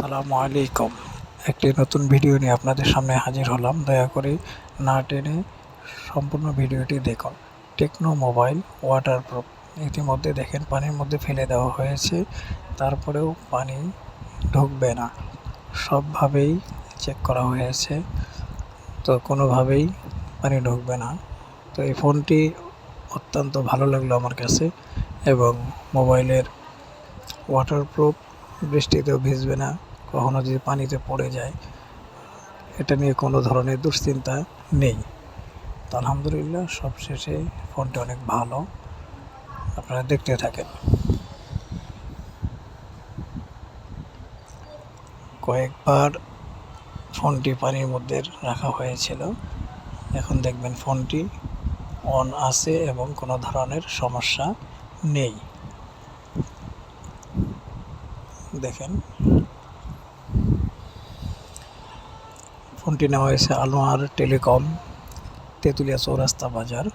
আসসালামু আলাইকুম। একটি নতুন ভিডিও নিয়ে আপনাদের সামনে হাজির হলাম। দয়া করে না টেনে সম্পূর্ণ ভিডিওটি দেখুন। Tecno mobile waterproof. ইতিমধ্যে দেখেন পানির মধ্যে ফেলে দেওয়া হয়েছে, তারপরেও পানি ঢুকবে না। সবভাবেই চেক করা হয়েছে, তো কোনোভাবেই পানি ঢুকবে না। তো এই ফোনটি অত্যন্ত ভালো লাগলো আমার কাছে, এবং মোবাইলের ওয়াটারপ্রুফ, বৃষ্টিতেও ভিজবে না, কখনো যদি পানিতে পড়ে যায় এটা নিয়ে কোনো ধরনের দুশ্চিন্তা নেই। তো আলহামদুলিল্লাহ, সবশেষে ফোনটি অনেক ভালো। আপনারা দেখতে থাকেন। কয়েকবার ফোনটি পানির মধ্যে রাখা হয়েছিল, এখন দেখবেন ফোনটি অন আছে এবং কোনো ধরনের সমস্যা নেই। দেখেন, ফোনটি নেওয়া হয়েছে আনোয়ার টেলিকম, তেঁতুলিয়া চৌরাস্তা বাজার।